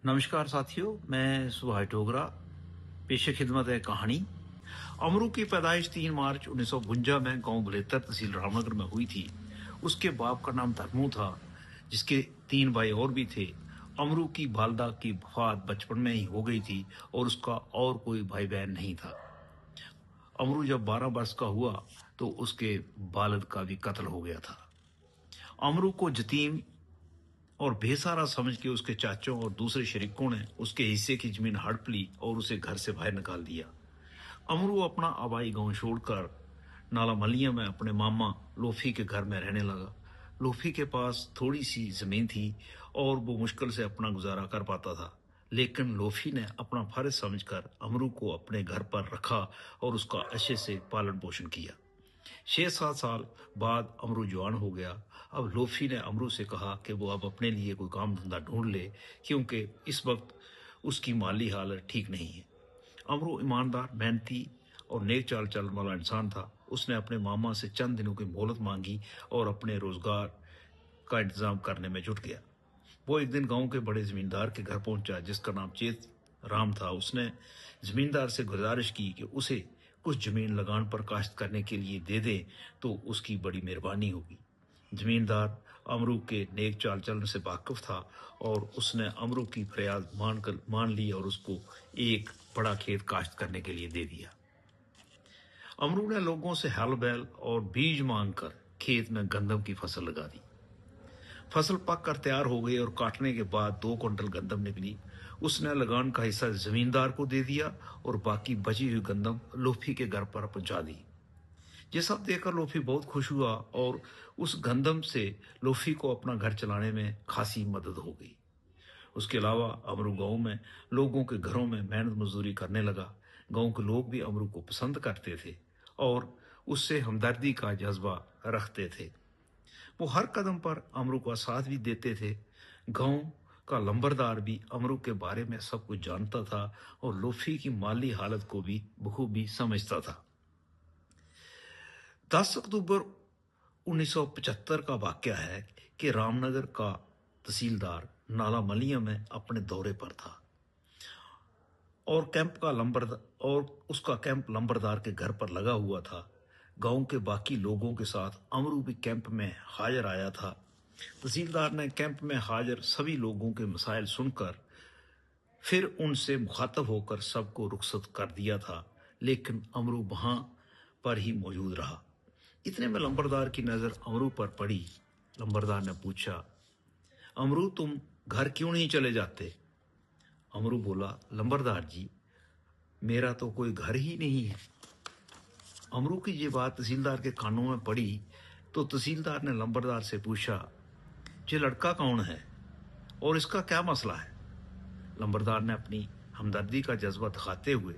नमस्कार साथियों, मैं सुभाष डोगरा। पेशे खिदमत है कहानी। अमरू की पैदाइश 3 मार्च 1952 में गांव बलेतर तहसील रामनगर में हुई थी। उसके बाप का नाम धर्मू था, जिसके 3 भाई और भी थे। अमरू की वालदा की वफात बचपन में ही हो गई थी और उसका और कोई भाई बहन नहीं था। अमरू जब 12 वर्ष का हुआ तो उसके वालिद का भी कत्ल हो गया था। अमरू को यतीम और बेसहारा समझ के उसके चाचों और दूसरे शरीकों ने उसके हिस्से की जमीन हड़प ली और उसे घर से बाहर निकाल दिया। अमरू अपना आबाई गांव छोड़कर नाला मलिया में अपने मामा लोफी के घर में रहने लगा। लोफी के पास थोड़ी सी जमीन थी और वो मुश्किल से अपना गुजारा कर पाता था, लेकिन लोफी ने अपना फर्ज समझकर अमरू को अपने घर पर रखा और उसका अच्छे से पालन पोषण किया। 6-7 साल बाद अमरू जवान हो गया। अब लोफी ने अमरू से कहा कि वो अब अपने लिए कोई काम धंधा ढूंढ ले, क्योंकि इस वक्त उसकी माली हालत ठीक नहीं है। अमरू ईमानदार, मेहनती और नेक चाल चलन वाला इंसान था। उसने अपने मामा से चंद दिनों की मोहलत मांगी और अपने रोजगार का इंतजाम करने में जुट गया। वो एक दिन गांव के बड़े जमींदार के घर पहुंचा, जिसका नाम चेत राम था। उसने जमींदार से गुजारिश की कि उसे कुछ जमीन लगान पर काश्त करने के लिए दे दे तो उसकी बड़ी मेहरबानी होगी। जमींदार अमरू के नेक चाल चलन से वाकिफ था और उसने अमरू की फरियाद मान ली और उसको एक बड़ा खेत काश्त करने के लिए दे दिया। अमरू ने लोगों से हल बैल और बीज मांगकर खेत में गंदम की फसल लगा दी। फसल पक कर तैयार हो गई और काटने के बाद 2 क्विंटल गंदम निकली। उसने लगान का हिस्सा जमींदार को दे दिया और बाकी बची हुई गंदम लोफी के घर पर पहुंचा दी। ये सब देखकर लोफी बहुत खुश हुआ और उस गंदम से लोफी को अपना घर चलाने में खासी मदद हो गई। उसके अलावा अमरू गांव में लोगों के घरों में मेहनत मजदूरी करने लगा। गांव के लोग भी अमरू को पसंद करते थे और उससे हमदर्दी का जज्बा रखते थे। वो हर कदम पर अमरू का साथ भी देते थे। गांव का लंबरदार भी अमरू के बारे में सब कुछ जानता था और लोफी की माली हालत को भी बखूबी समझता था। 10 अक्टूबर 1975 का वाकया है कि रामनगर का तहसीलदार नाला मलिया में अपने दौरे पर था और उसका कैंप लंबरदार के घर पर लगा हुआ था। गांव के बाकी लोगों के साथ अमरू भी कैंप में हाजिर आया था। तहसीलदार ने कैंप में हाजिर सभी लोगों के मसाइल सुनकर फिर उनसे मुखातब होकर सबको रुखसत कर दिया था, लेकिन अमरू वहां पर ही मौजूद रहा। इतने में लंबरदार की नजर अमरू पर पड़ी। लंबरदार ने पूछा, अमरू तुम घर क्यों नहीं चले जाते? अमरू बोला, लंबरदार जी, मेरा तो कोई घर ही नहीं है। अमरू की ये बात तहसीलदार के कानों में पड़ी तो तहसीलदार ने लंबरदार से पूछा, ये लड़का कौन है और इसका क्या मसला है? लंबरदार ने अपनी हमदर्दी का जज्बा दिखाते हुए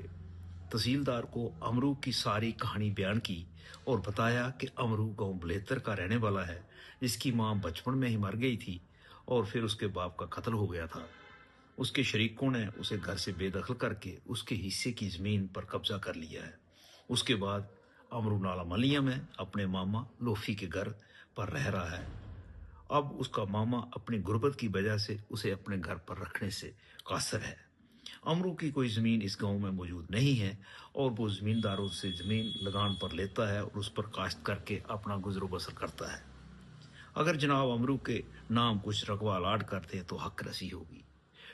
तहसीलदार को अमरू की सारी कहानी बयान की और बताया कि अमरू गांव बलेतर का रहने वाला है, जिसकी मां बचपन में ही मर गई थी और फिर उसके बाप का कत्ल हो गया था। उसके शरीकों ने उसे घर से बेदखल करके उसके हिस्से की जमीन पर कब्जा कर लिया है। उसके बाद अमरू नाला मलिया में अपने मामा लोफी के घर पर रह रहा है। अब उसका मामा अपनी गुर्बत की वजह से उसे अपने घर पर रखने से कासर है। अमरू की कोई ज़मीन इस गांव में मौजूद नहीं है और वो ज़मींदारों से ज़मीन लगान पर लेता है और उस पर काश्त करके अपना गुजरो बसर करता है। अगर जनाब अमरू के नाम कुछ रकबा अलाट करते हैं तो हक रसी होगी।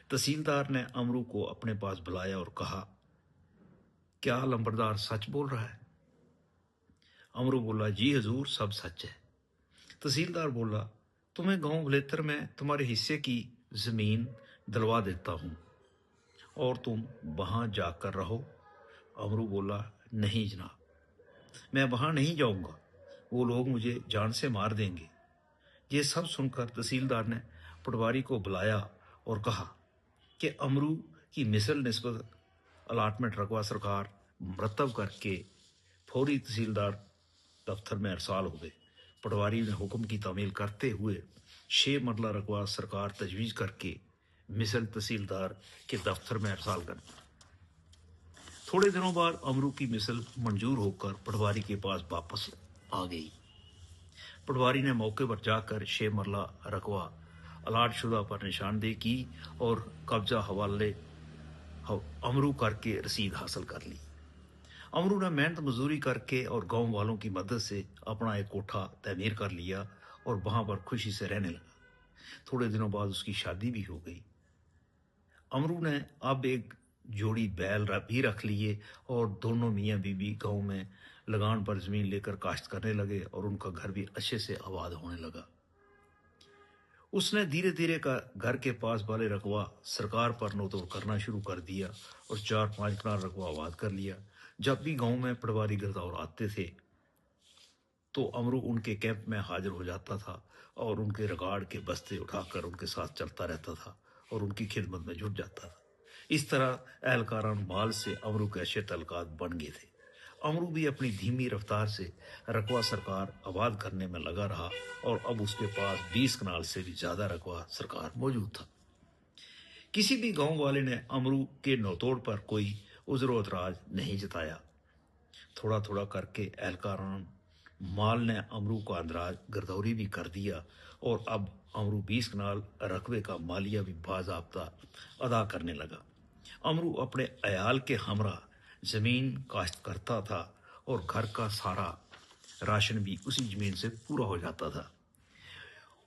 तहसीलदार ने अमरू को अपने पास बुलाया और कहा, क्या लंबरदार सच बोल रहा है? अमरू बोला, जी हजूर, सब सच है। तहसीलदार बोला, तुम्हें गांव बलेतर में तुम्हारे हिस्से की जमीन दिलवा देता हूं और तुम वहां जाकर रहो। अमरू बोला, नहीं जनाब, मैं वहां नहीं जाऊंगा, वो लोग मुझे जान से मार देंगे। ये सब सुनकर तहसीलदार ने पटवारी को बुलाया और कहा कि अमरू की मिसल निस्बत अलाटमेंट रकबा सरकार मरतब करके फौरी तहसीलदार दफ्तर में अरसाल हो गए। पटवारी ने हुक्म की तामील करते हुए 6 मरला रकबा सरकार तजवीज़ करके मिसल तहसीलदार के दफ्तर में अरसाल कर दी। थोड़े दिनों बाद अमरू की मिसल मंजूर होकर पटवारी के पास वापस आ गई। पटवारी ने मौके पर जाकर 6 मरला रकबा अलाट शुदा पर निशानदेही की और कब्जा हवाले अमरू करके रसीद हासिल कर ली। अमरू ने मेहनत मजदूरी करके और गांव वालों की मदद से अपना एक कोठा तमीर कर लिया और वहां पर खुशी से रहने लगा। थोड़े दिनों बाद उसकी शादी भी हो गई। अमरू ने अब एक जोड़ी बैल भी रख लिए और दोनों मियाँ बीबी गांव में लगान पर जमीन लेकर काश्त करने लगे और उनका घर भी अच्छे से आबाद होने लगा। उसने धीरे धीरे का घर के पास वाले रकबा सरकार पर नोतोड़ करना शुरू कर दिया और 4-5 कनाल रकबा आबाद कर लिया। जब भी गांव में पटवारी गिरदावर आते थे तो अमरू उनके कैंप में हाजिर हो जाता था और उनके रिकॉर्ड के बस्ते उठाकर उनके साथ चलता रहता था और उनकी खिदमत में जुट जाता था। इस तरह एहलकारान माल से अमरू के अच्छे तल्लुकात बन गए थे। अमरू भी अपनी धीमी रफ्तार से रकबा सरकार आबाद करने में लगा रहा और अब उसके पास 20 कनाल से भी ज्यादा रकबा सरकार मौजूद था। किसी भी गांव वाले ने अमरू के नौतोड़ पर कोई उज़्र एतराज नहीं जताया। थोड़ा थोड़ा करके एहलकारान माल ने अमरू का अंदराज गिरदौरी भी कर दिया और अब अमरू 20 कनाल रकबे का मालिया भी बाज़ाब्ता अदा करने लगा। अमरू अपने अयाल के हमरा जमीन काश्त करता था और घर का सारा राशन भी उसी जमीन से पूरा हो जाता था।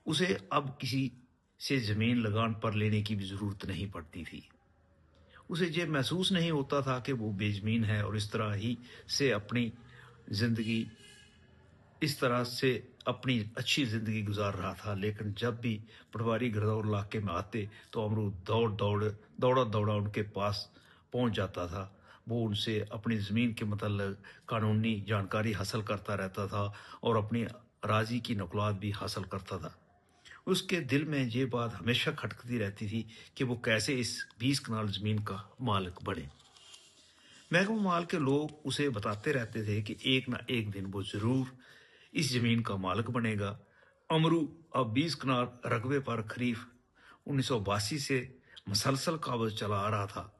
उसे अब किसी से जमीन लगान पर लेने की भी जरूरत नहीं पड़ती थी। उसे ये महसूस नहीं होता था कि वो बेजमीन है और इस तरह से अपनी अच्छी जिंदगी गुजार रहा था। लेकिन जब भी पटवारी गिरदौर इलाके में आते तो अमरू दौड़ा उनके पास पहुंच जाता था। वो उनसे अपनी ज़मीन के मतलब कानूनी जानकारी हासिल करता रहता था और अपनी राजी की नकलात भी हासिल करता था। उसके दिल में ये बात हमेशा खटकती रहती थी कि वो कैसे इस 20 कनाल ज़मीन का मालिक बने। महकमा माल के लोग उसे बताते रहते थे कि एक ना एक दिन वो ज़रूर इस ज़मीन का मालिक बनेगा। अमरू अब 20 कनाल रकबे पर खरीफ 1982 से मसलसल काबज चला आ रहा था।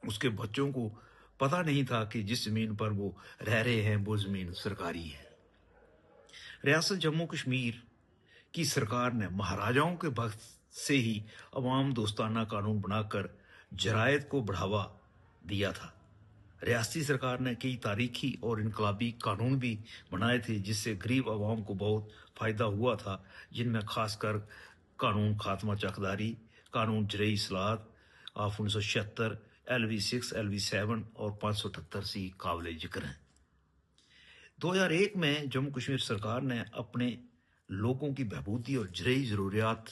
उसके बच्चों को पता नहीं था कि जिस ज़मीन पर वो रह रहे हैं वो ज़मीन सरकारी है। रियासत जम्मू कश्मीर की सरकार ने महाराजाओं के वक्त से ही अवाम दोस्ताना कानून बनाकर जरायत को बढ़ावा दिया था। रियासती सरकार ने कई तारीखी और इनकलाबी कानून भी बनाए थे जिससे गरीब आवाम को बहुत फ़ायदा हुआ था, जिनमें खासकर कानून खात्मा चकदारी, कानून जरई इस्लाहत ऑफ 1976, LV6, LV7 और 578C काबिल जिक्र हैं। 2001 में जम्मू कश्मीर सरकार ने अपने लोगों की बहबूदी और जरई ज़रूरियात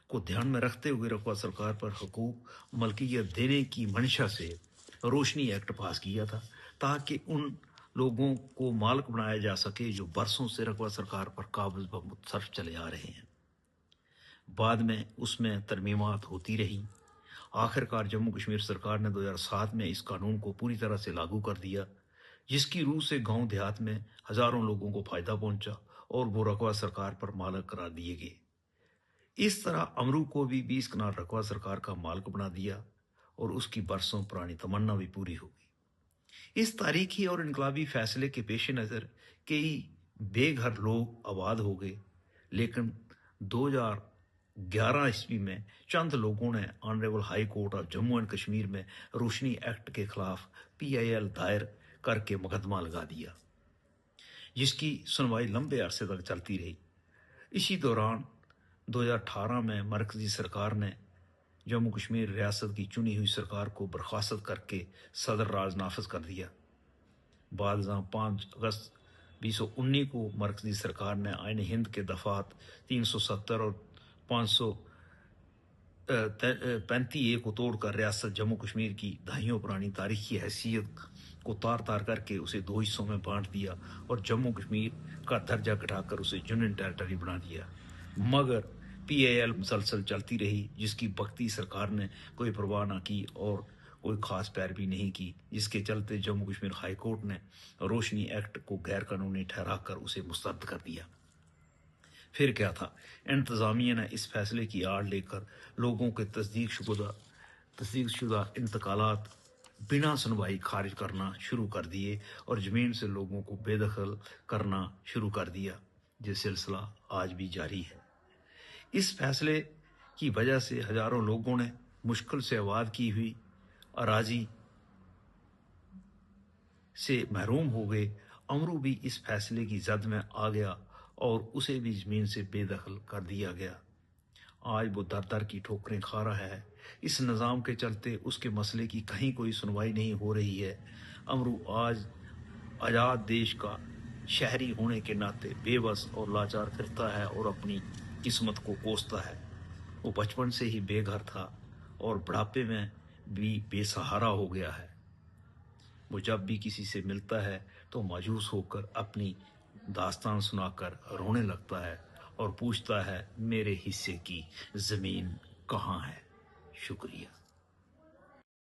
को ध्यान में रखते हुए रकबा सरकार पर हकूक मलकियत देने की मंशा से रोशनी एक्ट पास किया था ताकि उन लोगों को मालिक बनाया जा सके जो बरसों से रकबा सरकार पर काबिज व मुतसरफ चले आ रहे हैं। बाद में उसमें तरमीमात होती रही। आखिरकार जम्मू कश्मीर सरकार ने 2007 में इस कानून को पूरी तरह से लागू कर दिया, जिसकी रूह से गांव देहात में हजारों लोगों को फायदा पहुंचा और वो रकबा सरकार पर मालिक करार दिए गए। इस तरह अमरू को भी 20 कनाल रकबा सरकार का मालिक बना दिया और उसकी बरसों पुरानी तमन्ना भी पूरी हो गई। इस तारीखी और इनकलाबी फैसले के पेश नज़र कई बेघर लोग आबाद हो गए। लेकिन 2011 ईस्वी में चंद लोगों ने honourable high court of Jammu and Kashmir में रोशनी एक्ट के खिलाफ PIL दायर करके मुकदमा लगा दिया, जिसकी सुनवाई लंबे अरसे तक चलती रही। इसी दौरान 2018 में मरकजी सरकार ने जम्मू कश्मीर रियासत की चुनी हुई सरकार को बर्खास्त करके सदर राज नाफिज कर दिया। बाद 5 अगस्त 2019 को मरकजी सरकार ने आइन हिंद के दफात 370 और 535A को तोड़कर रियासत जम्मू कश्मीर की दहाइयों पुरानी तारीखी हैसियत को तार तार करके उसे 2 हिस्सों में बांट दिया और जम्मू कश्मीर का दर्जा घटाकर उसे यूनियन टेरिटरी बना दिया। मगर PIL मुसलसल चलती रही, जिसकी बख्ती सरकार ने कोई परवाह न की और कोई खास पैरवी नहीं की, जिसके चलते जम्मू कश्मीर हाई कोर्ट ने रोशनी एक्ट को गैर कानूनी ठहराकर उसे मुस्तरद कर दिया। फिर क्या था, इंतज़ामिया ने इस फैसले की आड़ लेकर लोगों के तस्दीक शुदा इंतकालात बिना सुनवाई खारिज करना शुरू कर दिए और ज़मीन से लोगों को बेदखल करना शुरू कर दिया। ये सिलसिला आज भी जारी है। इस फैसले की वजह से हजारों लोगों ने मुश्किल से आबाद की हुई अराजी से महरूम हो गए। अमरू भी इस फैसले की जद में आ गया और उसे भी ज़मीन से बेदखल कर दिया गया। आज वो दर दर की ठोकरें खा रहा है। इस निज़ाम के चलते उसके मसले की कहीं कोई सुनवाई नहीं हो रही है। अमरू आज आज़ाद देश का शहरी होने के नाते बेबस और लाचार फिरता है और अपनी किस्मत को कोसता है। वो बचपन से ही बेघर था और बुढ़ापे में भी बेसहारा हो गया है। वो जब भी किसी से मिलता है तो मायूस होकर अपनी दास्तान सुनाकर रोने लगता है और पूछता है, मेरे हिस्से की ज़मीन कहाँ है? शुक्रिया।